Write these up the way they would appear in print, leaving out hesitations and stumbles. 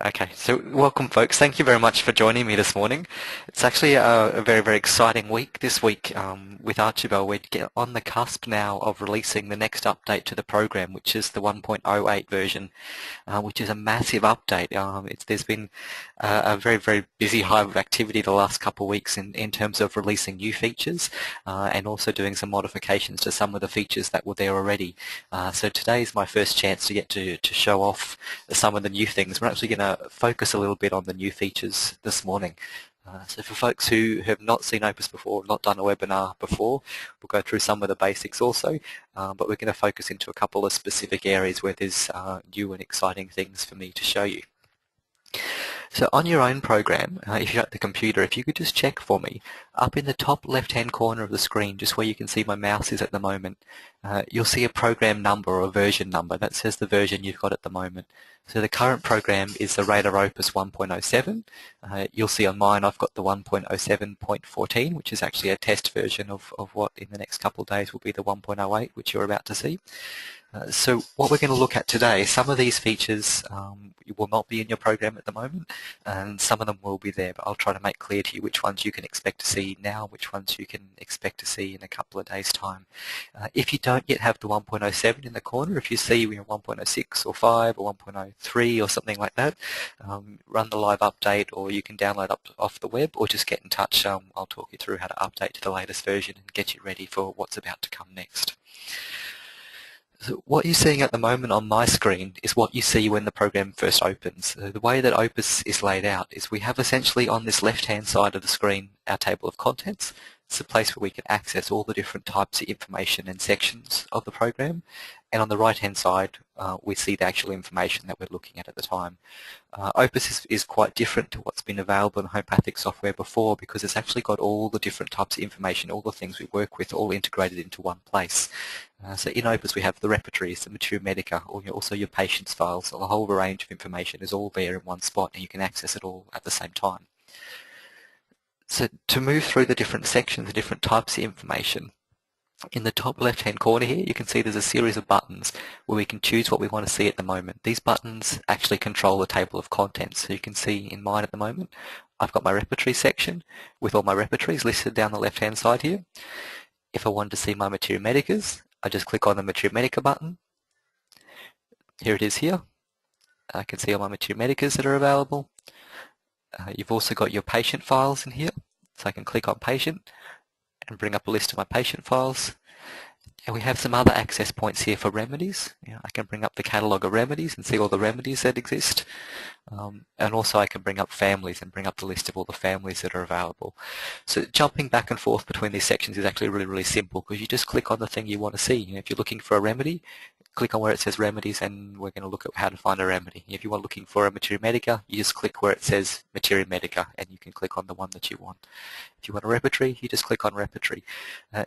Okay, so welcome folks. Thank you very much for joining me this morning. It's actually a very, very exciting week this week with Archibald. We're on the cusp now of releasing the next update to the program, which is the 1.08 version, which is a massive update. There's been a very, very busy hive of activity the last couple of weeks in terms of releasing new features and also doing some modifications to some of the features that were there already. So today is my first chance to get to show off some of the new things. We're actually going to focus a little bit on the new features this morning. So for folks who have not seen Opus before, not done a webinar before, we'll go through some of the basics also, but we're going to focus into a couple of specific areas where there's new and exciting things for me to show you. So on your own program, if you're at the computer, if you could just check for me, up in the top left-hand corner of the screen, just where you can see my mouse is at the moment, you'll see a program number or a version number. That says the version you've got at the moment. So the current program is the RadarOpus 1.07. You'll see on mine I've got the 1.07.14, which is actually a test version of what in the next couple of days will be the 1.08, which you're about to see. So what we're going to look at today, some of these features will not be in your program at the moment, and some of them will be there, but I'll try to make clear to you which ones you can expect to see now, which ones you can expect to see in a couple of days' time. If you don't yet have the 1.07 in the corner, if you see 1.06 or 5 or 1.03 or something like that, run the live update, or you can download off the web, or just get in touch. I'll talk you through how to update to the latest version and get you ready for what's about to come next. So what you're seeing at the moment on my screen is what you see when the program first opens. The way that Opus is laid out is we have essentially on this left-hand side of the screen our table of contents. It's a place where we can access all the different types of information and sections of the program. And on the right-hand side, we see the actual information that we're looking at the time. Opus is quite different to what's been available in homeopathic software before, because it's actually got all the different types of information, all the things we work with, all integrated into one place. So in Opus we have the repertories, the Materia Medica, or also your patients files, so a whole range of information is all there in one spot, and you can access it all at the same time. So to move through the different sections, the different types of information, in the top left-hand corner here, you can see there's a series of buttons where we can choose what we want to see at the moment. These buttons actually control the table of contents. So you can see in mine at the moment, I've got my repertory section with all my repertories listed down the left-hand side here. If I wanted to see my Materia Medicas, I just click on the Materia Medica button. Here it is here. I can see all my Materia Medicas that are available. You've also got your patient files in here. So I can click on patient and bring up a list of my patient files. And we have some other access points here for remedies. I can bring up the catalogue of remedies and see all the remedies that exist. And also I can bring up families and bring up the list of all the families that are available. So jumping back and forth between these sections is actually really, really simple, because you just click on the thing you want to see. If you're looking for a remedy, click on where it says remedies, and we're going to look at how to find a remedy. If you are looking for a Materia Medica, you just click where it says Materia Medica, and you can click on the one that you want. If you want a repertory, you just click on repertory.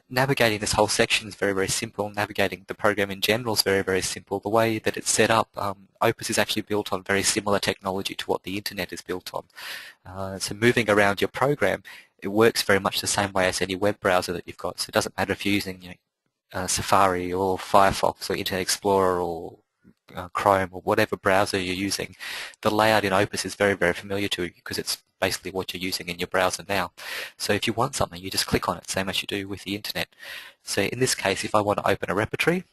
Navigating this whole section is very, very simple. Navigating the program in general is very, very simple. The way that it's set up, Opus is actually built on very similar technology to what the internet is built on. So moving around your program, it works very much the same way as any web browser that you've got. So it doesn't matter if you're using Safari or Firefox or Internet Explorer or Chrome or whatever browser you're using. The layout in Opus is very, very familiar to you, because it's basically what you're using in your browser now. So if you want something, you just click on it, same as you do with the internet. So in this case, if I want to open a repertory,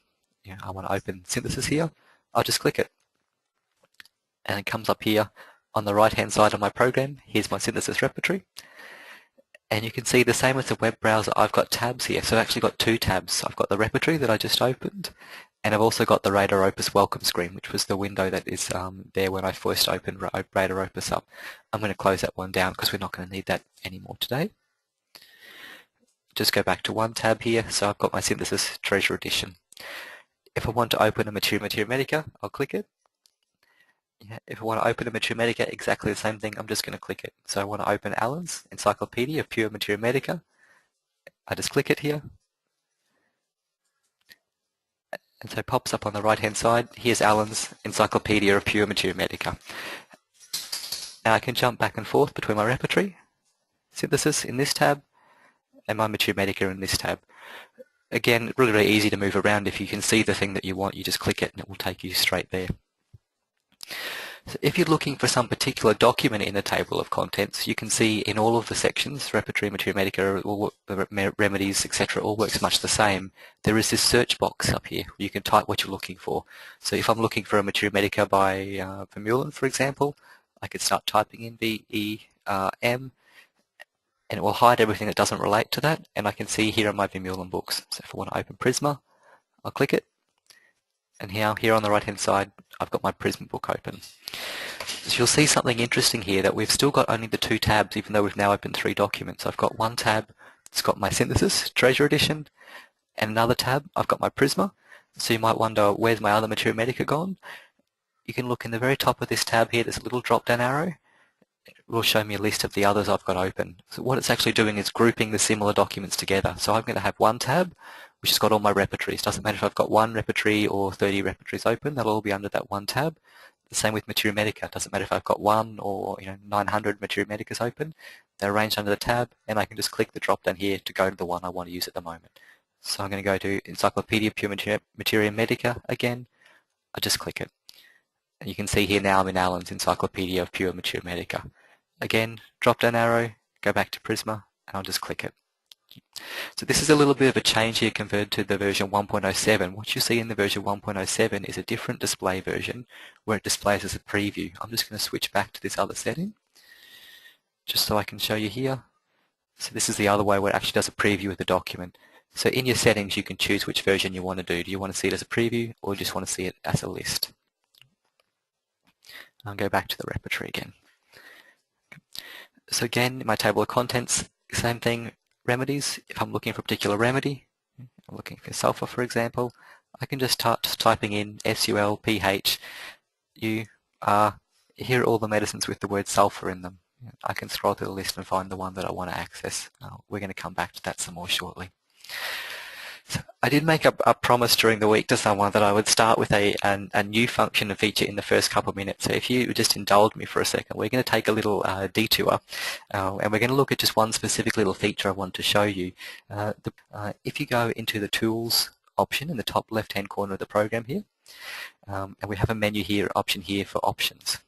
I want to open synthesis here, I'll just click it. And it comes up here on the right-hand side of my program. Here's my synthesis repertory. And you can see the same as the web browser, I've got tabs here. So I've actually got two tabs. I've got the repertory that I just opened, and I've also got the RadarOpus welcome screen, which was the window that is there when I first opened RadarOpus up. I'm going to close that one down because we're not going to need that anymore today. Just go back to one tab here. So I've got my Synthesis Treasure Edition. If I want to open a Materia Medica, I'll click it. If I want to open a Materia Medica, exactly the same thing, I'm just going to click it. So I want to open Alan's Encyclopedia of Pure Materia Medica. I just click it here. And so it pops up on the right-hand side. Here's Alan's Encyclopedia of Pure Materia Medica. Now I can jump back and forth between my repertory, synthesis in this tab, and my Materia Medica in this tab. Again, really, really easy to move around. If you can see the thing that you want, you just click it and it will take you straight there. So if you're looking for some particular document in the table of contents, you can see in all of the sections, repertory, materia medica, all remedies, etc., all works much the same. There is this search box up here. You can type what you're looking for. So if I'm looking for a materia medica by Vermeulen, for example, I could start typing in V-E-M, and it will hide everything that doesn't relate to that, and I can see here are my Vermeulen books. So if I want to open Prisma, I'll click it, and here on the right hand side I've got my Prisma book open. So you'll see something interesting here, that we've still got only the 2 tabs even though we've now opened 3 documents. I've got one tab, it's got my synthesis, Treasure Edition, and another tab, I've got my Prisma. So you might wonder, where's my other materia medica gone? You can look in the very top of this tab here, there's a little drop down arrow. It will show me a list of the others I've got open. So what it's actually doing is grouping the similar documents together. So I'm going to have one tab which has got all my repertories. Doesn't matter if I've got 1 repertory or 30 repertories open, they'll all be under that one tab. The same with materia medica. Doesn't matter if I've got 1 or 900 materia medicas open, they're arranged under the tab, and I can just click the drop down here to go to the one I want to use at the moment. So I'm going to go to Encyclopedia Pure Materia Medica again. I just click it. And you can see here now I'm in Alan's Encyclopedia of Pure Materia Medica. Again, drop down arrow, go back to Prisma, and I'll just click it. So this is a little bit of a change here compared to the version 1.07. What you see in the version 1.07 is a different display version where it displays as a preview. I'm just going to switch back to this other setting just so I can show you here. So this is the other way where it actually does a preview of the document. So in your settings you can choose which version you want to do. Do you want to see it as a preview or just want to see it as a list? I'll go back to the repertory again. So again, in my table of contents, same thing, remedies. If I'm looking for a particular remedy, I'm looking for sulfur for example, I can just start typing in SULPHUR. Here are all the medicines with the word sulfur in them. I can scroll through the list and find the one that I want to access. We're going to come back to that some more shortly. So I did make a promise during the week to someone that I would start with a new function and feature in the first couple of minutes. So if you would just indulge me for a second, we're going to take a little detour and we're going to look at just one specific little feature I want to show you. If you go into the Tools option in the top left-hand corner of the program here, and we have a menu here, option here for options.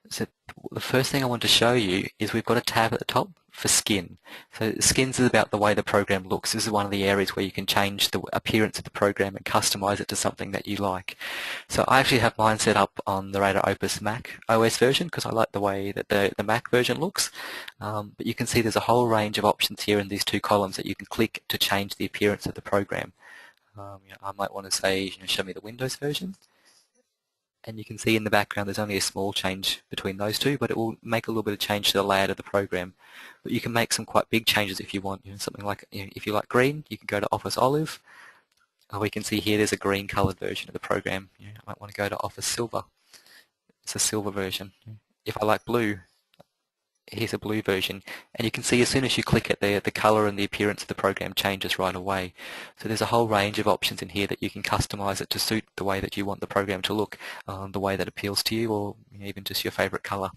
So the first thing I want to show you is we've got a tab at the top for skin. So skins is about the way the program looks. This is one of the areas where you can change the appearance of the program and customize it to something that you like. So I actually have mine set up on the RadarOpus Mac OS version because I like the way that the Mac version looks. But you can see there's a whole range of options here in these 2 columns that you can click to change the appearance of the program. I might want to say, show me the Windows version. And you can see in the background there's only a small change between those 2, but it will make a little bit of change to the layout of the program. But you can make some quite big changes if you want. Something like, if you like green, you can go to Office Olive. We can see here there's a green coloured version of the program. I might want to go to Office Silver. It's a silver version. If I like blue, here's a blue version, and you can see as soon as you click it, the colour and the appearance of the program changes right away. So there's a whole range of options in here that you can customize it to suit the way that you want the program to look, the way that appeals to you, or even just your favourite colour.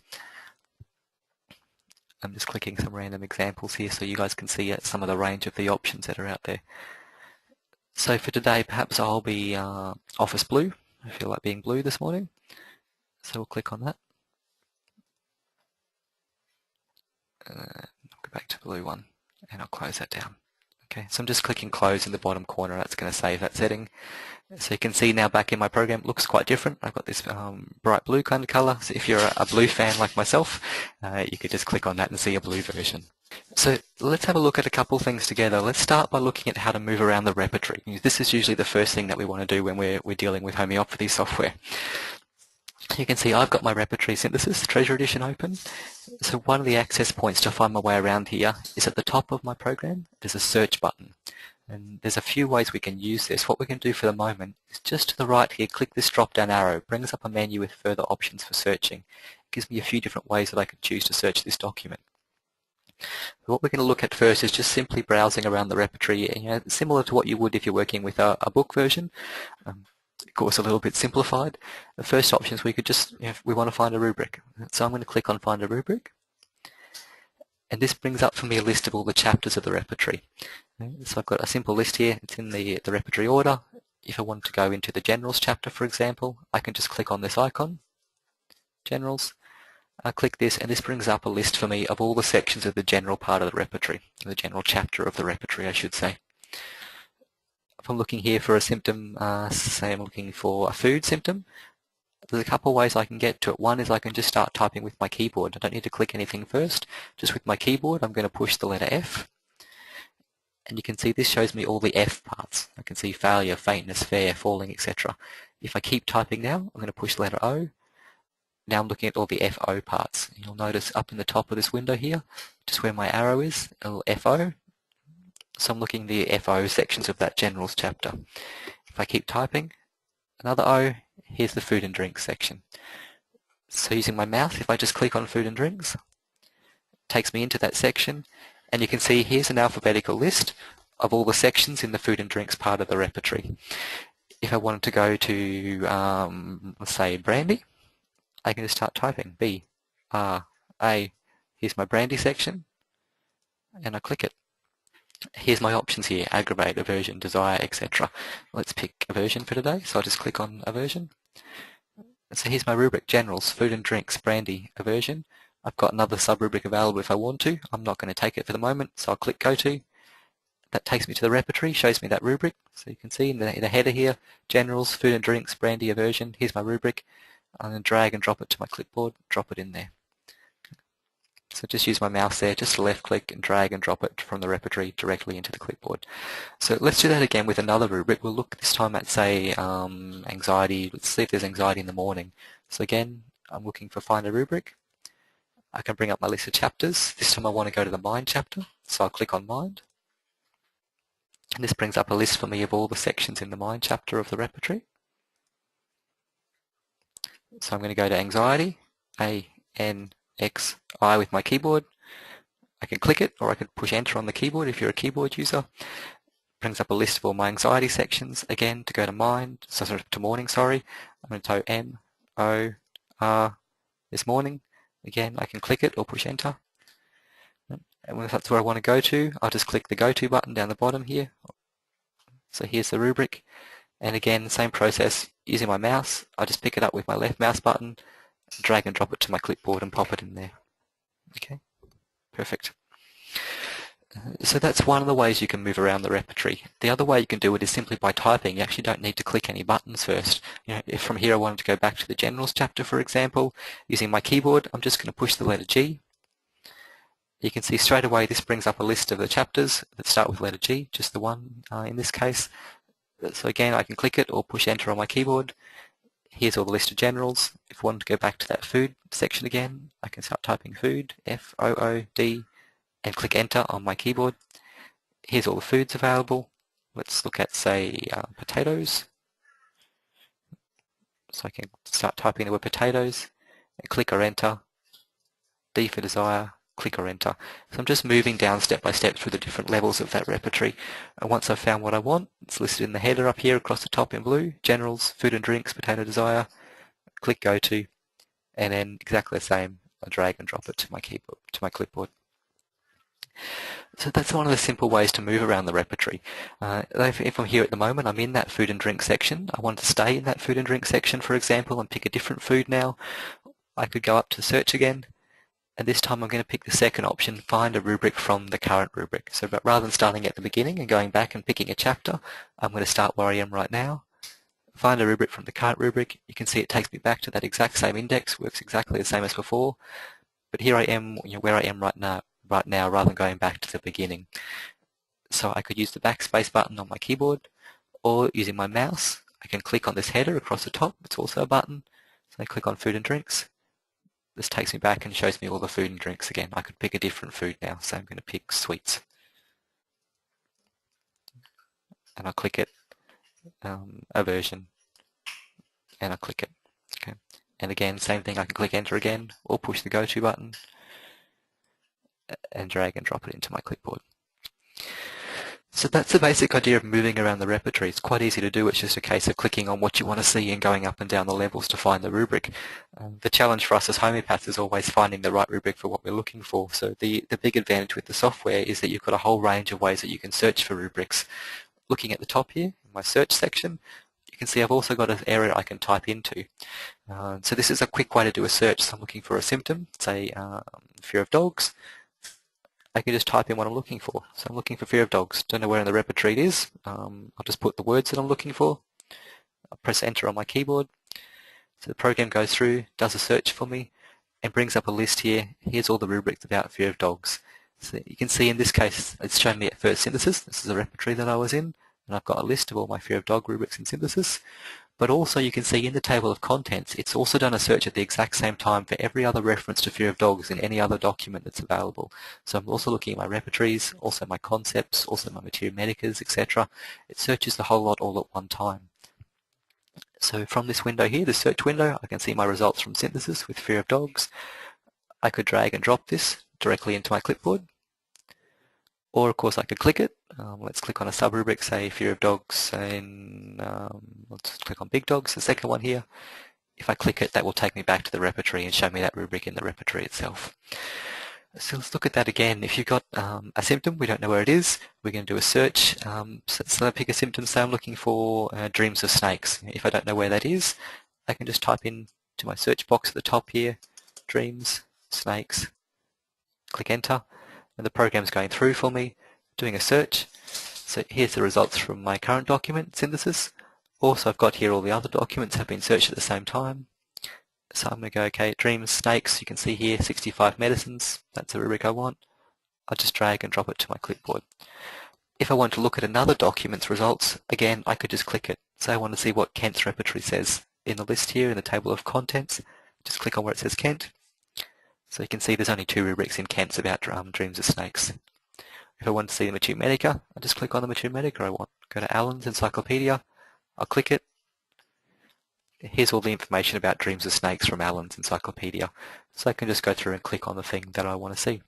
I'm just clicking some random examples here so you guys can see some of the range of the options that are out there. So for today, perhaps I'll be Office Blue. I feel like being blue this morning, so we'll click on that. I'll go back to the blue one and I'll close that down. Okay, so I'm just clicking close in the bottom corner. That's going to save that setting. So you can see now back in my program, it looks quite different. I've got this bright blue kind of color. So if you're a blue fan like myself, you could just click on that and see a blue version. So let's have a look at a couple things together. Let's start by looking at how to move around the repertory. This is usually the first thing that we want to do when we're dealing with homeopathy software. You can see I've got my repertory synthesis, Treasure Edition open. So one of the access points to find my way around here is at the top of my program. There's a search button. And there's a few ways we can use this. What we can do for the moment is just to the right here, click this drop-down arrow. It brings up a menu with further options for searching. It gives me a few different ways that I could choose to search this document. What we're going to look at first is just simply browsing around the repertory, similar to what you would if you're working with a book version. Of course, a little bit simplified. The first option is we could just, we want to find a rubric. So I'm going to click on Find a Rubric. And this brings up for me a list of all the chapters of the repertory. So I've got a simple list here. It's in the repertory order. If I want to go into the Generals chapter, for example, I can just click on this icon generals. I click this and this brings up a list for me of all the sections of the general part of the repertory, the general chapter of the repertory I should say. If I'm looking here for a symptom, say I'm looking for a food symptom, there's a couple of ways I can get to it. One is I can just start typing with my keyboard. I don't need to click anything first. Just with my keyboard I'm going to push the letter F. And you can see this shows me all the F parts. I can see failure, faintness, fair, falling, etc. If I keep typing now, I'm going to push the letter O. Now I'm looking at all the FO parts. You'll notice up in the top of this window here, just where my arrow is, a little FO. So I'm looking at the FO sections of that generals chapter. If I keep typing, another O, here's the food and drinks section. So using my mouse, if I just click on food and drinks, it takes me into that section, and you can see here's an alphabetical list of all the sections in the food and drinks part of the repertory. If I wanted to go to, let's say, brandy, I can just start typing B, R, A. Here's my brandy section, and I click it. Here's my options here, aggravate, aversion, desire, etc. Let's pick aversion for today, so I'll just click on aversion. And so here's my rubric, generals, food and drinks, brandy, aversion. I've got another sub-rubric available if I want to. I'm not going to take it for the moment, so I'll click go to. That takes me to the repertory, shows me that rubric. So you can see in the header here, generals, food and drinks, brandy, aversion. Here's my rubric. I'm going to drag and drop it to my clipboard, drop it in there. So just use my mouse there, just to left click and drag and drop it from the repertory directly into the clipboard. So let's do that again with another rubric. We'll look this time at, say, anxiety. Let's see if there's anxiety in the morning. So again, I'm looking for find a rubric. I can bring up my list of chapters. This time I want to go to the mind chapter, so I'll click on mind. And this brings up a list for me of all the sections in the mind chapter of the repertory. So I'm going to go to anxiety, A-N-X-I with my keyboard. I can click it or I could push enter on the keyboard if you're a keyboard user. It brings up a list of all my anxiety sections. Again, to go to mind, to morning, sorry, I'm going to type M-O-R, this morning. Again, I can click it or push enter. And if that's where I want to go to, I'll just click the go to button down the bottom here. So here's the rubric. And again, same process, using my mouse, I just pick it up with my left mouse button, drag and drop it to my clipboard and pop it in there. Okay, perfect. So that's one of the ways you can move around the repertory. The other way you can do it is simply by typing. You actually don't need to click any buttons first. You know, if from here I wanted to go back to the generals chapter, for example, using my keyboard, I'm just going to push the letter G. You can see straight away this brings up a list of the chapters that start with letter G, just the one in this case. So again, I can click it or push enter on my keyboard. Here's all the list of generals. If I wanted to go back to that food section again, I can start typing food, F-O-O-D, and click enter on my keyboard. Here's all the foods available. Let's look at, say, potatoes. So I can start typing the word potatoes, and click or enter, D for desire, click or enter. So I'm just moving down step by step through the different levels of that repertory. And once I've found what I want, it's listed in the header up here across the top in blue, generals, food and drinks, potato desire, click go to, and then exactly the same, I drag and drop it to my keyboard, to my clipboard. So that's one of the simple ways to move around the repertory. If I'm here at the moment, I'm in that food and drink section. I want to stay in that food and drink section, for example, and pick a different food now. I could go up to search again, and this time I'm going to pick the second option, find a rubric from the current rubric. So but rather than starting at the beginning and going back and picking a chapter, I'm going to start where I am right now, find a rubric from the current rubric. You can see it takes me back to that exact same index, works exactly the same as before, but here I am, where I am right now rather than going back to the beginning. So I could use the backspace button on my keyboard, or using my mouse, I can click on this header across the top, it's also a button, so I click on food and drinks. This takes me back and shows me all the food and drinks again. I could pick a different food now, so I'm going to pick sweets. And I'll click it, aversion, and I'll click it. Okay. And again, same thing, I can click enter again, or push the go to button, and drag and drop it into my clipboard. So that's the basic idea of moving around the repertory. It's quite easy to do. It's just a case of clicking on what you want to see and going up and down the levels to find the rubric. The challenge for us as homeopaths is always finding the right rubric for what we're looking for. So the big advantage with the software is that you've got a whole range of ways that you can search for rubrics. Looking at the top here, in my search section, you can see I've also got an area I can type into. So this is a quick way to do a search. So I'm looking for a symptom, say fear of dogs. I can just type in what I'm looking for. So I'm looking for fear of dogs. Don't know where in the repertory it is. I'll just put the words that I'm looking for. I'll press enter on my keyboard. So the program goes through, does a search for me, and brings up a list here. Here's all the rubrics about fear of dogs. So you can see in this case it's shown me at first synthesis. This is a repertory that I was in, and I've got a list of all my fear of dog rubrics in synthesis. But also you can see in the table of contents it's also done a search at the exact same time for every other reference to fear of dogs in any other document that's available. So I'm also looking at my repertories, also my concepts, also my materia medicas, etc. It searches the whole lot all at one time. So from this window here, the search window, I can see my results from synthesis with fear of dogs. I could drag and drop this directly into my clipboard. Or of course I could click it. Let's click on a sub-rubric, say fear of dogs, and let's click on big dogs, the second one here. If I click it, that will take me back to the repertory and show me that rubric in the repertory itself. So let's look at that again. If you've got a symptom, we don't know where it is, we're going to do a search. So I pick a symptom, say I'm looking for dreams of snakes. If I don't know where that is, I can just type in to my search box at the top here, dreams, snakes, click enter, and the program's going through for me, doing a search. So here's the results from my current document, synthesis. Also I've got here all the other documents have been searched at the same time. So I'm going to go, okay, dreams, snakes, you can see here 65 medicines, that's the rubric I want. I'll just drag and drop it to my clipboard. If I want to look at another document's results, again, I could just click it. So I want to see what Kent's repertory says in the list here in the table of contents. Just click on where it says Kent. So you can see there's only 2 rubrics in Kent's about dreams of snakes. If I want to see the materia medica, I just click on the materia medica I want. Go to Allen's Encyclopedia, I'll click it. Here's all the information about dreams of snakes from Allen's Encyclopedia. So I can just go through and click on the thing that I want to see.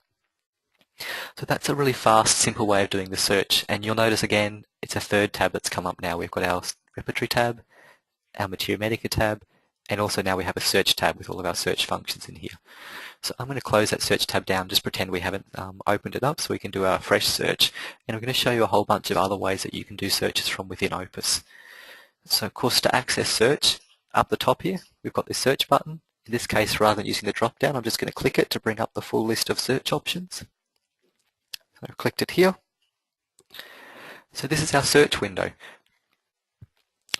So that's a really fast, simple way of doing the search. And you'll notice again, it's a third tab that's come up now. We've got our repertory tab, our materia medica tab, and also now we have a search tab with all of our search functions in here. So I'm going to close that search tab down, just pretend we haven't opened it up so we can do our fresh search. And I'm going to show you a whole bunch of other ways that you can do searches from within Opus. So of course to access search, up the top here, we've got this search button. In this case, rather than using the drop down, I'm just going to click it to bring up the full list of search options. So I've clicked it here. So this is our search window.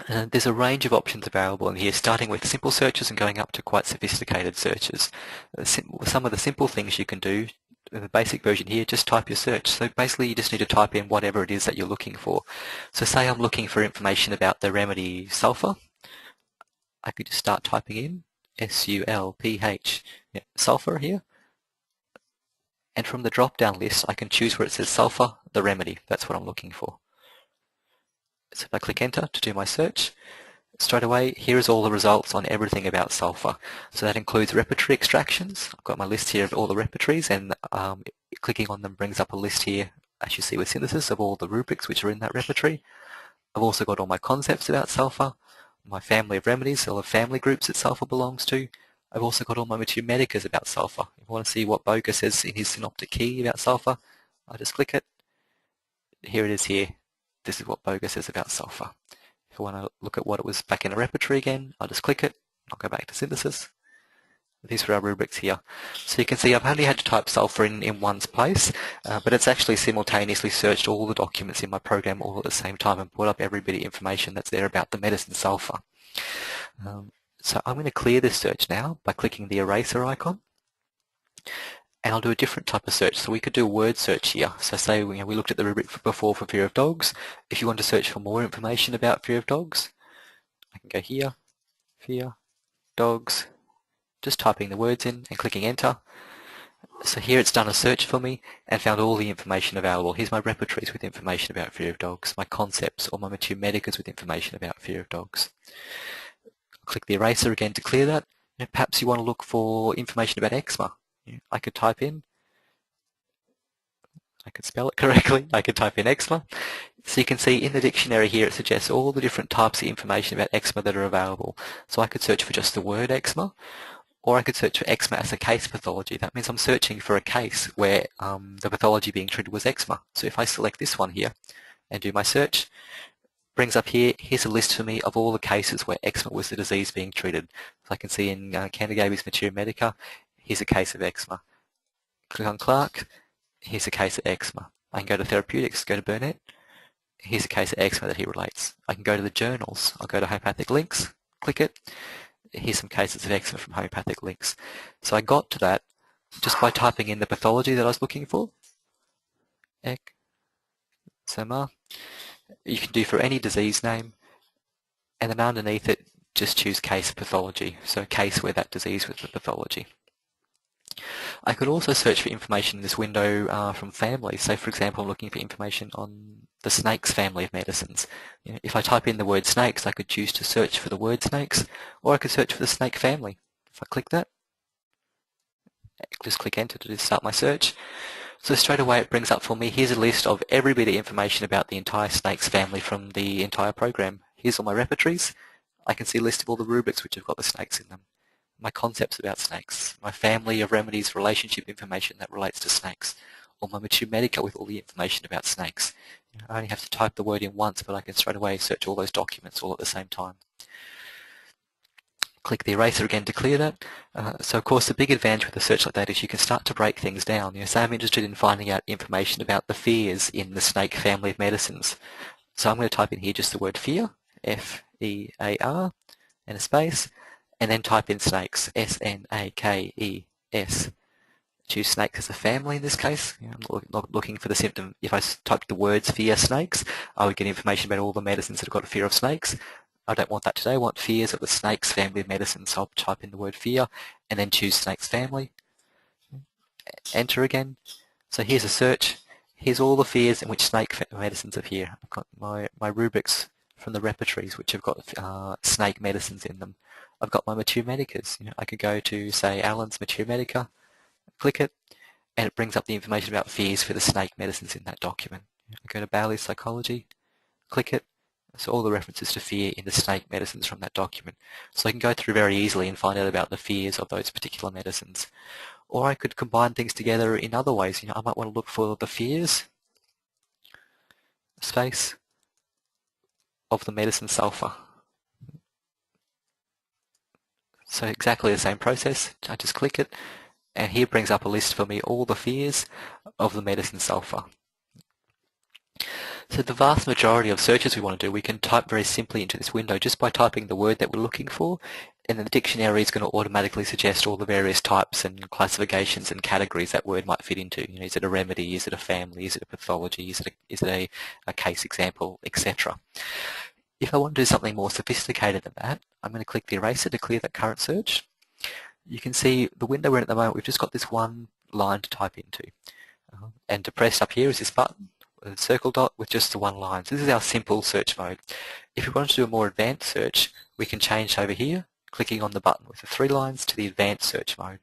There's a range of options available in here, starting with simple searches and going up to quite sophisticated searches. Some of the simple things you can do, in the basic version here, just type your search. So basically you just need to type in whatever it is that you're looking for. So say I'm looking for information about the remedy sulfur. I could just start typing in S-U-L-P-H, sulfur here. And from the drop-down list, I can choose where it says sulfur, the remedy. That's what I'm looking for. So if I click enter to do my search, straight away, here is all the results on everything about sulfur. So that includes repertory extractions. I've got my list here of all the repertories, and clicking on them brings up a list here, as you see with synthesis, of all the rubrics which are in that repertory. I've also got all my concepts about sulfur, my family of remedies, all the family groups that sulfur belongs to. I've also got all my materia medicas about sulfur. If I want to see what Boga says in his synoptic key about sulfur, I'll just click it. Here it is here. This is what Boga says about sulfur. If I want to look at what it was back in the repertory again, I'll just click it. I'll go back to synthesis. These are our rubrics here. So you can see I've only had to type sulfur in one place, but it's actually simultaneously searched all the documents in my program all at the same time and brought up every bit of information that's there about the medicine sulfur. So I'm going to clear this search now by clicking the eraser icon, and I'll do a different type of search. So we could do a word search here. So say we looked at the rubric before for fear of dogs. If you want to search for more information about fear of dogs, I can go here, fear, dogs, just typing the words in and clicking enter. So here it's done a search for me and found all the information available. Here's my repertories with information about fear of dogs, my concepts or my materia medicas with information about fear of dogs. I'll click the eraser again to clear that. Perhaps you want to look for information about eczema. I could type in, I could spell it correctly, I could type in eczema. So you can see in the dictionary here it suggests all the different types of information about eczema that are available. So I could search for just the word eczema, or I could search for eczema as a case pathology. That means I'm searching for a case where the pathology being treated was eczema. So if I select this one here and do my search, brings up here, here's a list for me of all the cases where eczema was the disease being treated. So I can see in Candigabi's Materia Medica, here's a case of eczema. Click on Clark, here's a case of eczema. I can go to therapeutics, go to Burnett, here's a case of eczema that he relates. I can go to the journals, I'll go to homeopathic links, click it, here's some cases of eczema from homeopathic links. So I got to that just by typing in the pathology that I was looking for. Eczema. You can do for any disease name, and then underneath it just choose case pathology, so a case where that disease was the pathology. I could also search for information in this window from families. So for example, I'm looking for information on the snakes family of medicines. If I type in the word snakes, I could choose to search for the word snakes, or I could search for the snake family. If I click that, just click enter to start my search. So straight away it brings up for me, here's a list of every bit of information about the entire snakes family from the entire program. Here's all my repertories. I can see a list of all the rubrics which have got the snakes in them. My concepts about snakes, my family of remedies relationship information that relates to snakes, or my Materia Medica with all the information about snakes. I only have to type the word in once, but I can straight away search all those documents all at the same time. Click the eraser again to clear that. So of course the big advantage with a search like that is you can start to break things down. Say I'm interested in finding out information about the fears in the snake family of medicines. So I'm going to type in here just the word fear, F-E-A-R, and a space, and then type in snakes, S-N-A-K-E-S. Choose snakes as a family in this case. I'm not looking for the symptom. If I typed the words fear snakes, I would get information about all the medicines that have got a fear of snakes. I don't want that today. I want fears of the snakes family of medicines. So I'll type in the word fear and then choose snakes family. Enter again. So here's a search. Here's all the fears in which snake medicines appear. I've got my rubrics from the repertories which have got snake medicines in them. I've got my Materia Medicas. I could go to, say, Alan's Materia Medica, click it, and it brings up the information about fears for the snake medicines in that document. I go to Bailey's Psychology, click it, so all the references to fear in the snake medicines from that document. So I can go through very easily and find out about the fears of those particular medicines. Or I could combine things together in other ways. I might want to look for the fears, space, of the medicine sulfur. So exactly the same process. I just click it, and here brings up a list for me all the fears of the medicine sulfur. So the vast majority of searches we want to do, we can type very simply into this window just by typing the word that we're looking for, and then the dictionary is going to automatically suggest all the various types and classifications and categories that word might fit into. Is it a remedy? Is it a family? Is it a pathology? Is it a case example, etc. If I want to do something more sophisticated than that, I'm going to click the eraser to clear that current search. You can see the window we're in at the moment, we've just got this one line to type into. And depressed up here is this button, a circle dot with just the one line. So this is our simple search mode. If we want to do a more advanced search, we can change over here, clicking on the button with the 3 lines to the advanced search mode.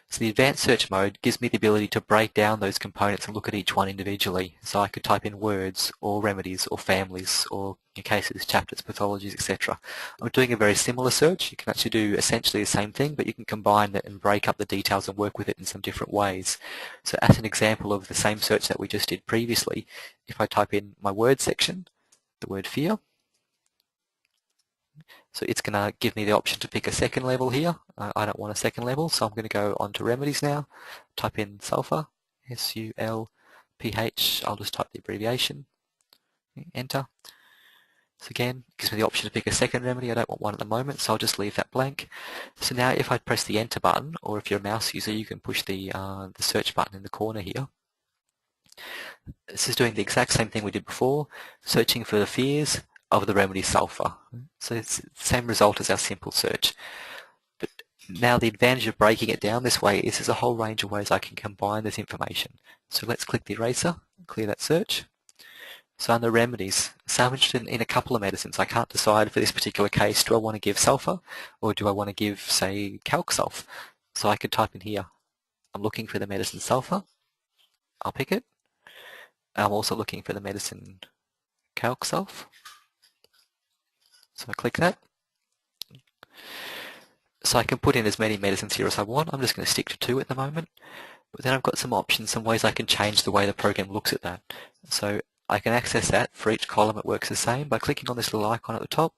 So the advanced search mode gives me the ability to break down those components and look at each one individually. So I could type in words or remedies or families or cases, chapters, pathologies, etc. I'm doing a very similar search. You can actually do essentially the same thing, but you can combine it and break up the details and work with it in some different ways. So as an example of the same search that we just did previously, if I type in my word section, the word fear, so it's going to give me the option to pick a second level here. I don't want a second level, so I'm going to go on to remedies now. Type in sulfur, S-U-L-P-H. I'll just type the abbreviation. Enter. So again, it gives me the option to pick a second remedy. I don't want one at the moment, so I'll just leave that blank. So now if I press the enter button, or if you're a mouse user, you can push the search button in the corner here. This is doing the exact same thing we did before, searching for the fears of the remedy sulfur. So it's the same result as our simple search. But now the advantage of breaking it down this way is there's a whole range of ways I can combine this information. So let's click the eraser, clear that search. So under remedies, so I'm interested in a couple of medicines. I can't decide for this particular case, do I want to give sulfur or do I want to give, say, calc sulf? So I could type in here, I'm looking for the medicine sulfur. I'll pick it. I'm also looking for the medicine calc sulf. So I click that. So I can put in as many medicines here as I want. I'm just going to stick to 2 at the moment. But then I've got some options, some ways I can change the way the program looks at that. So I can access that. For each column it works the same by clicking on this little icon at the top.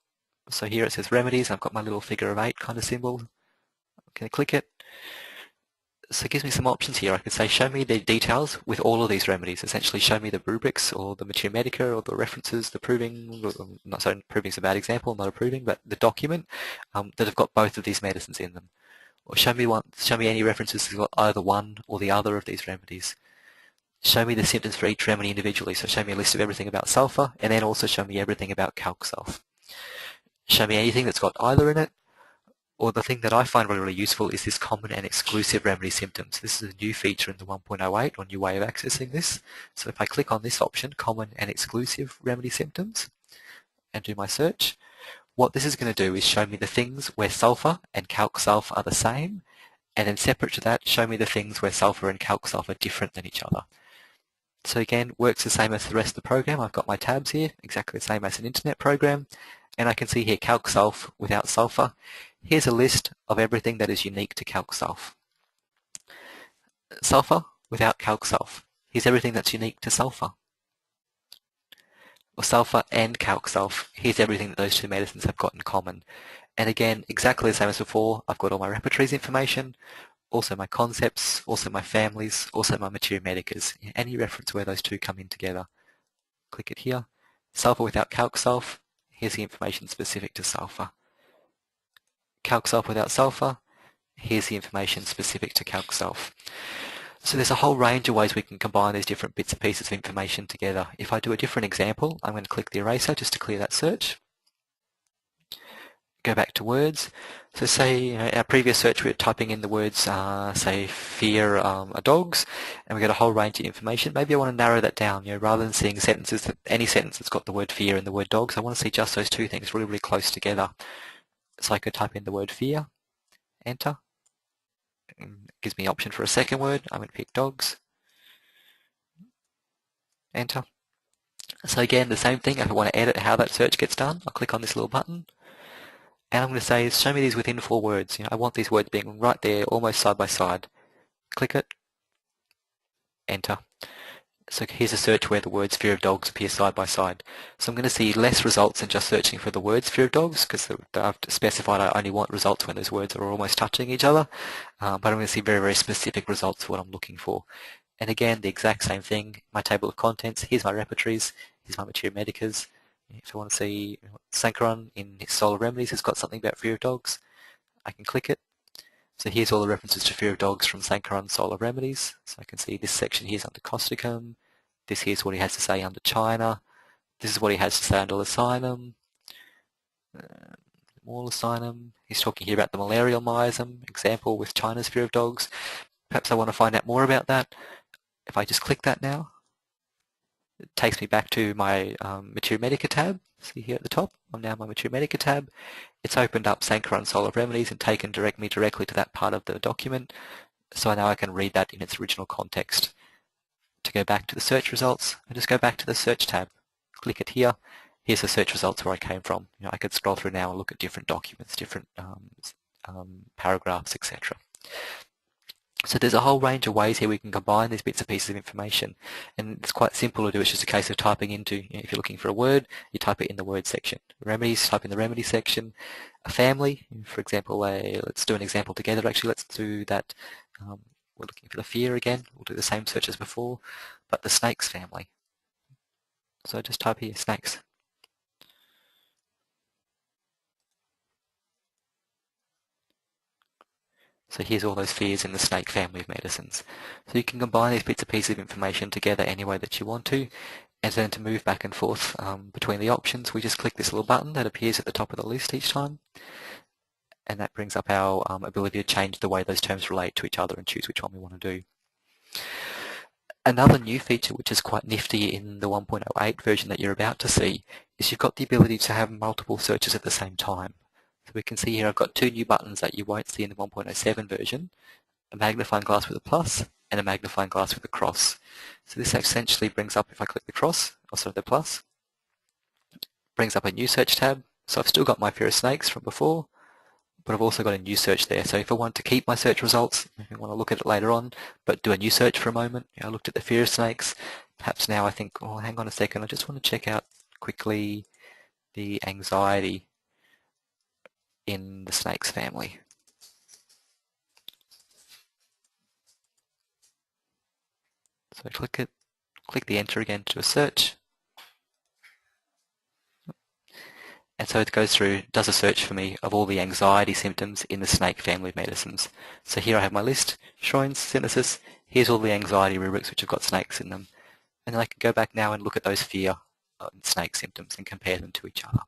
So here it says remedies, I've got my little figure of 8 kind of symbol. I'm going to click it. So it gives me some options here. I could say show me the details with all of these remedies. Essentially show me the rubrics or the Mature Medica or the references, the proving, not sorry, proving is a bad example, not approving, but the document that have got both of these medicines in them. Or show me any references that have got either one or the other of these remedies. Show me the symptoms for each remedy individually. So show me a list of everything about sulfur and then also show me everything about calc sulf. Show me anything that's got either in it. Or the thing that I find really, really useful is this common and exclusive remedy symptoms. This is a new feature in the 1.08 or new way of accessing this. So if I click on this option, common and exclusive remedy symptoms, and do my search, what this is going to do is show me the things where sulfur and calc sulf are the same, and then separate to that, show me the things where sulfur and calc sulf are different than each other. So again, works the same as the rest of the program. I've got my tabs here, exactly the same as an internet program, and I can see here calc sulf without sulfur. Here's a list of everything that is unique to calc sulf. Sulfur without calc sulf. Here's everything that's unique to sulfur. Or sulfur and calc sulf. Here's everything that those two medicines have got in common. And again, exactly the same as before, I've got all my repertories information, also my concepts, also my families, also my Mature Medicas. Any reference where those two come in together. Click it here. Sulfur without calc sulf. Here's the information specific to sulfur. Calc sulf without sulfur, here's the information specific to calc sulf. So there's a whole range of ways we can combine these different bits and pieces of information together. If I do a different example, I'm going to click the eraser just to clear that search. Go back to words. So say our previous search we were typing in the words, say fear dogs, and we got a whole range of information. Maybe I want to narrow that down, rather than seeing sentences, any sentence that's got the word fear and the word dogs, I want to see just those two things really, really close together. So I could type in the word fear, enter. It gives me an option for a second word. I'm going to pick dogs, enter. So again, the same thing. If I want to edit how that search gets done, I'll click on this little button. And I'm going to say, show me these within 4 words. I want these words being right there, almost side by side. Click it, enter. So here's a search where the words fear of dogs appear side by side. So I'm going to see less results than just searching for the words fear of dogs, because I've specified I only want results when those words are almost touching each other. But I'm going to see very, very specific results for what I'm looking for. And again, the exact same thing, my table of contents, here's my repertories, here's my Mature Medicas. If I want to see Sankaran in his Solar Remedies has got something about fear of dogs, I can click it. So here's all the references to fear of dogs from Sankaran Solar Remedies. So I can see this section here is under causticum. This here's what he has to say under China. This is what he has to say under Lacinum. More Lacinum. He's talking here about the malarial miasm, example with China's fear of dogs. Perhaps I want to find out more about that. If I just click that now, it takes me back to my Mature Medica tab. See here at the top, I'm now in my Mature Medica tab. It's opened up Sankaran Solar Remedies and taken me directly to that part of the document. So now I can read that in its original context. To go back to the search results, I just go back to the search tab. Click it here. Here's the search results where I came from. I could scroll through now and look at different documents, different paragraphs, etc. So there's a whole range of ways here we can combine these bits and pieces of information, and it's quite simple to do. It's just a case of typing into, if you're looking for a word, you type it in the word section. Remedies, type in the remedy section. A family, for example, let's do an example together actually. Let's do that. We're looking for the fear again. We'll do the same search as before, but the snakes family. So just type here snakes. So here's all those fears in the snake family of medicines. So you can combine these bits and pieces of information together any way that you want to, and then to move back and forth between the options, we just click this little button that appears at the top of the list each time, and that brings up our ability to change the way those terms relate to each other and choose which one we want to do. Another new feature which is quite nifty in the 1.08 version that you're about to see is you've got the ability to have multiple searches at the same time. So we can see here I've got 2 new buttons that you won't see in the 1.07 version, a magnifying glass with a plus and a magnifying glass with a cross. So this essentially brings up, if I click the cross, or sorry, the plus, brings up a new search tab. So I've still got my fear of snakes from before, but I've also got a new search there. So if I want to keep my search results, if I want to look at it later on, but do a new search for a moment, I looked at the fear of snakes, perhaps now I think, oh, hang on a second, I just want to check out quickly the anxiety in the snakes family. So click the enter again to do a search. And so it goes through, does a search for me of all the anxiety symptoms in the snake family of medicines. So here I have my list, Schroen's, Synesis, here's all the anxiety rubrics which have got snakes in them. And then I can go back now and look at those fear snake symptoms and compare them to each other.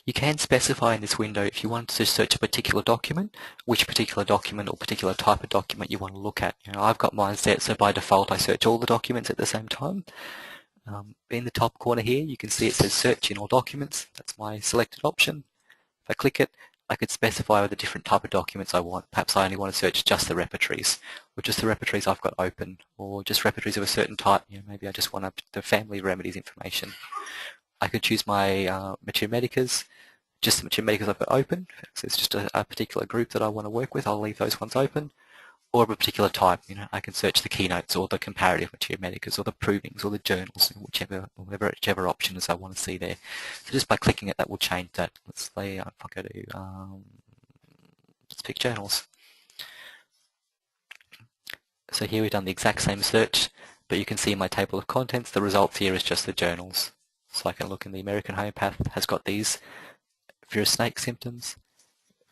You can specify in this window if you want to search a particular document, which particular document or particular type of document you want to look at. I've got mine set so by default I search all the documents at the same time. In the top corner here you can see it says search in all documents. That's my selected option. If I click it, I could specify the different type of documents I want. Perhaps I only want to search just the repertories, or just the repertories I've got open, or just repertories of a certain type. Maybe I just want the family remedies information. I could choose my Materia Medicas, just the Materia Medicas I've got open. If it's just a particular group that I want to work with, I'll leave those ones open. Or of a particular type, I can search the keynotes or the comparative Materia Medicas or the provings or the journals, whichever options I want to see there. So just by clicking it, that will change that. Let's say if I go to, let's pick journals. So here we've done the exact same search, but you can see in my table of contents, the results here is just the journals. So I can look in the American Homeopath, has got these fear of snake symptoms.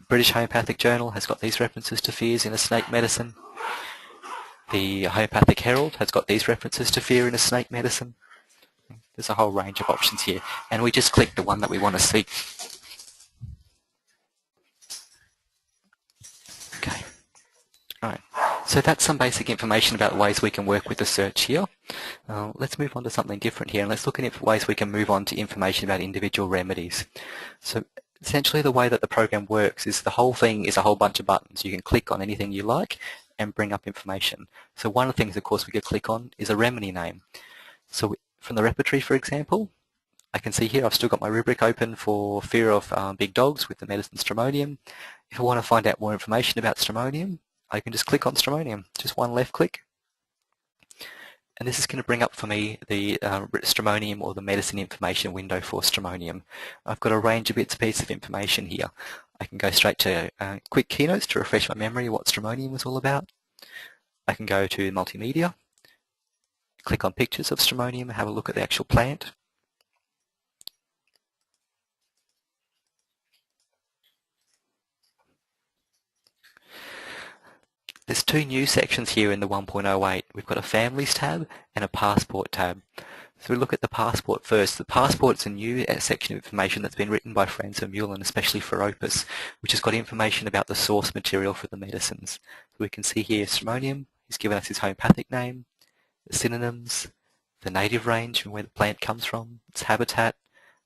British Homeopathic Journal has got these references to fears in a snake medicine. The Homeopathic Herald has got these references to fear in a snake medicine. There's a whole range of options here, and we just click the one that we want to see. Okay. Alright, so that's some basic information about the ways we can work with the search here. Let's move on to something different here, and let's look at ways we can move on to information about individual remedies. So essentially the way that the program works is the whole thing is a whole bunch of buttons. You can click on anything you like and bring up information. So one of the things, of course, we could click on is a remedy name. So from the repertory, for example, I can see here I've still got my rubric open for fear of big dogs with the medicine stramonium. If I want to find out more information about stramonium, I can just click on stramonium, just one left click. And this is going to bring up for me the stramonium or the medicine information window for stramonium. I've got a range of bits and pieces of information here. I can go straight to quick keynotes to refresh my memory of what stramonium was all about. I can go to multimedia, click on pictures of stramonium, have a look at the actual plant. There's two new sections here in the 1.08. We've got a Families tab and a Passport tab. So we look at the Passport first. The Passport's a new section of information that's been written by Franz Vermeulen, especially for Opus, which has got information about the source material for the medicines. So we can see here stramonium, he's given us his homeopathic name, the synonyms, the native range and where the plant comes from, its habitat,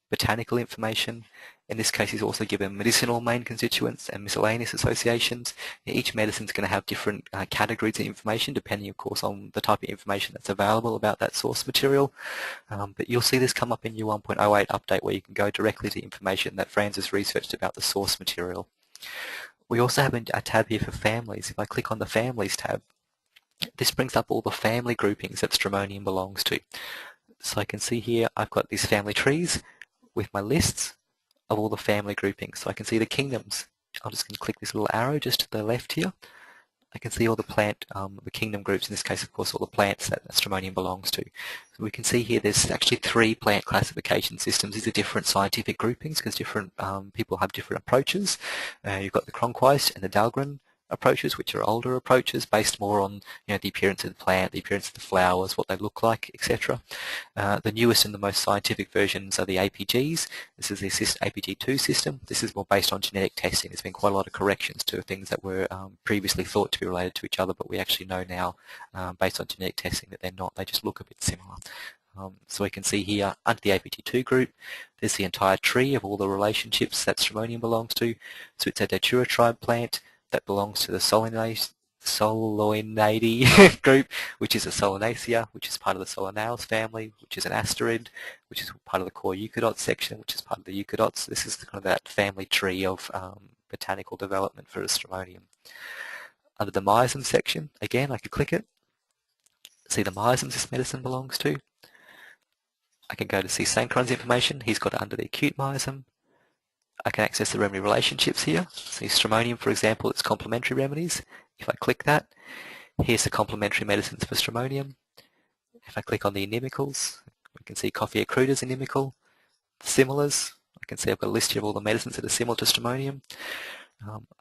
botanical information. In this case, he's also given medicinal main constituents and miscellaneous associations. Each medicine is going to have different categories of information, depending, of course, on the type of information that's available about that source material. But you'll see this come up in your 1.08 update, where you can go directly to information that Franz has researched about the source material. We also have a tab here for families. If I click on the Families tab, this brings up all the family groupings that stramonium belongs to. So I can see here I've got these family trees with my lists of all the family groupings. So I can see the kingdoms. I'm just going to click this little arrow just to the left here. I can see all the plant, the kingdom groups, in this case, of course, all the plants that stramonium belongs to. So we can see here there's actually 3 plant classification systems. These are different scientific groupings because different people have different approaches. You've got the Cronquist and the Dahlgren approaches, which are older approaches based more on the appearance of the plant, the appearance of the flowers, what they look like, etc. The newest and the most scientific versions are the APGs. This is the APG2 system. This is more based on genetic testing. There's been quite a lot of corrections to things that were previously thought to be related to each other, but we actually know now, based on genetic testing, that they're not. They just look a bit similar. So we can see here under the APG2 group, there's the entire tree of all the relationships that stramonium belongs to. So it's a Datura tribe plant that belongs to the Solanaceae group, which is a Solanaceae, which is part of the Solanaceae family, which is an asteroid, which is part of the core Eukaryotes section, which is part of the Eukaryotes. This is kind of that family tree of botanical development for stramonium. Under the Myosm section, again, I could click it. see the myosomes this medicine belongs to. I can go to see Sankron's information. He's got it under the acute myosome. I can access the remedy relationships here. See stramonium, for example, it's complementary remedies. If I click that, here's the complementary medicines for stramonium. If I click on the inimicals, we can see coffea cruda's inimical. The similars, I can see I've got a list here of all the medicines that are similar to stramonium.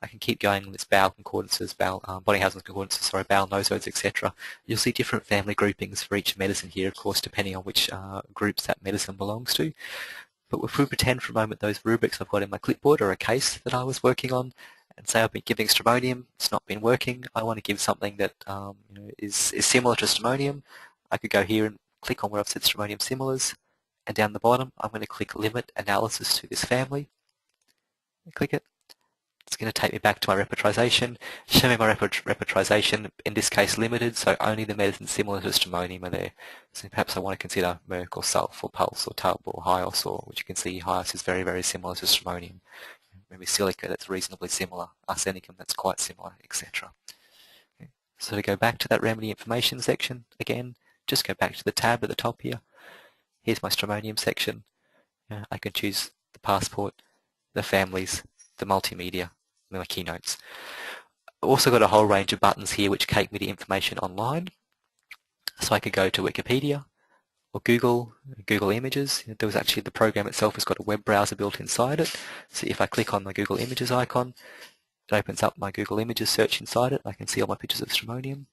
I can keep going on this bowel concordances, Bonninghausen's concordances, sorry, bowel nosodes, etc. You'll see different family groupings for each medicine here, of course, depending on which groups that medicine belongs to. But if we pretend for a moment those rubrics I've got in my clipboard are a case that I was working on, and say I've been giving stramonium, it's not been working, I want to give something that is similar to stramonium, I could go here and click on where I've said stramonium similars, and down the bottom I'm going to click limit analysis to this family. Click it. It's going to take me back to my repertorization, show me my repertorization, in this case limited, so only the medicines similar to stramonium are there. So perhaps I want to consider Merck or Sulf or Pulse or Tub or Hyos, or which you can see Hyos is very, very similar to stramonium. Maybe silica that's reasonably similar, arsenicum that's quite similar, etc. Okay. So to go back to that remedy information section, again, just go back to the tab at the top here. Here's my stramonium section. I can choose the passport, the families, the multimedia, and my keynotes. I've also got a whole range of buttons here which take me to information online. So I could go to Wikipedia or Google Images. There was actually, the program itself has got a web browser built inside it. So if I click on the Google Images icon, it opens up my Google Images search inside it. I can see all my pictures of stramonium.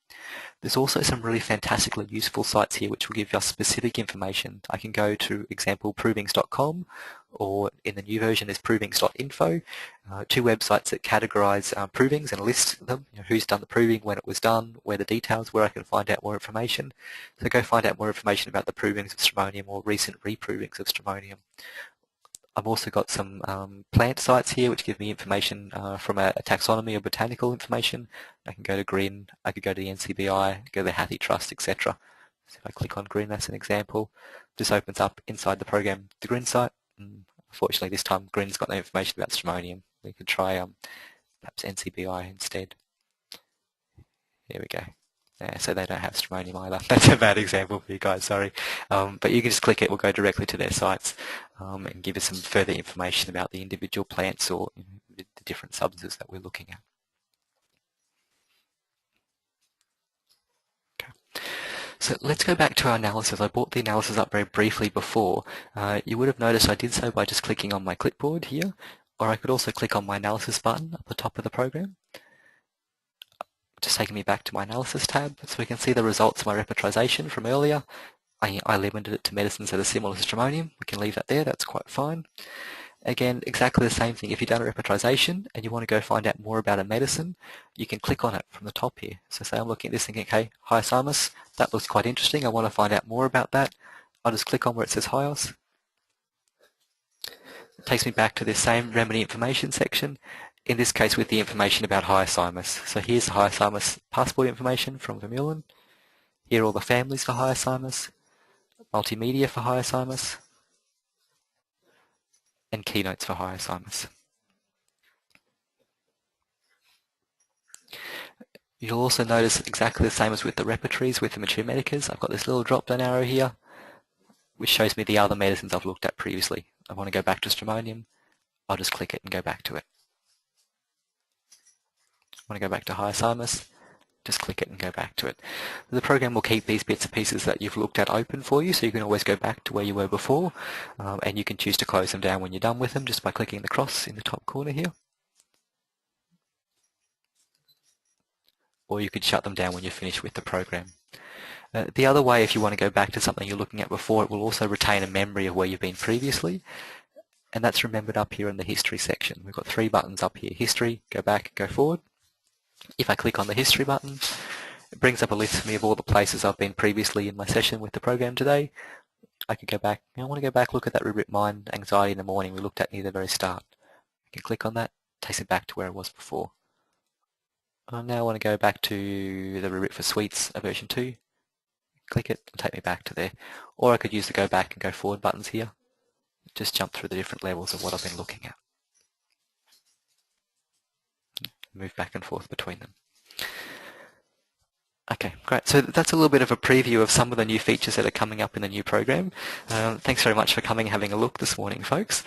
There's also some really fantastically useful sites here which will give us specific information. I can go to example provings.com, or in the new version there's provings.info, two websites that categorize provings and list them, who's done the proving, when it was done, where the details, where I can find out more information. So go find out more information about the provings of stramonium or recent reprovings of stramonium. I've also got some plant sites here which give me information from a taxonomy or botanical information. I can go to GRIN, I could go to the NCBI, go to the Hathi Trust, etc. So if I click on GRIN, that's an example. This opens up inside the program the GRIN site. Unfortunately this time GRIN's got no information about stramonium. We could try perhaps NCBI instead. Here we go. So they don't have stramonium either. That's a bad example for you guys, sorry. But you can just click it, we'll go directly to their sites and give us some further information about the individual plants or the different substances that we're looking at. Okay. So let's go back to our analysis. I brought the analysis up very briefly before. You would have noticed I did so by just clicking on my clipboard here, or I could also click on my analysis button at the top of the program. Just taking me back to my analysis tab, so we can see the results of my repertorization from earlier. I limited it to medicines that are similar to stramonium. We can leave that there, that's quite fine. Again, exactly the same thing. If you've done a repertorization and you want to go find out more about a medicine, you can click on it from the top here. So say I'm looking at this thinking, okay, hyoscyamus, that looks quite interesting. I want to find out more about that. I'll just click on where it says Hyos. It takes me back to this same remedy information section, in this case with the information about hyoscyamus. So here's the hyoscyamus passport information from Vermeulen. Here are all the families for hyoscyamus, multimedia for hyoscyamus, and keynotes for hyoscyamus. You'll also notice exactly the same as with the repertories with the mature medicas. I've got this little drop-down arrow here, which shows me the other medicines I've looked at previously. I want to go back to stramonium, I'll just click it and go back to it. I want to go back to hyoscyamus, just click it and go back to it. The program will keep these bits and pieces that you've looked at open for you, so you can always go back to where you were before, and you can choose to close them down when you're done with them just by clicking the cross in the top corner here. Or you could shut them down when you're finished with the program. The other way, if you want to go back to something you're looking at before, it will also retain a memory of where you've been previously, and that's remembered up here in the history section. We've got three buttons up here: history, go back, go forward. If I click on the history button, it brings up a list for me of all the places I've been previously in my session with the program today. I could go back, I want to go back, look at that rubric mind, anxiety in the morning we looked at near the very start. I can click on that, takes it back to where it was before. I now want to go back to the rubric for sweets, version 2. Click it and take me back to there. Or I could use the go back and go forward buttons here. Just jump through the different levels of what I've been looking at. Move back and forth between them. Okay, great. So that's a little bit of a preview of some of the new features that are coming up in the new program. Thanks very much for coming and having a look this morning, folks.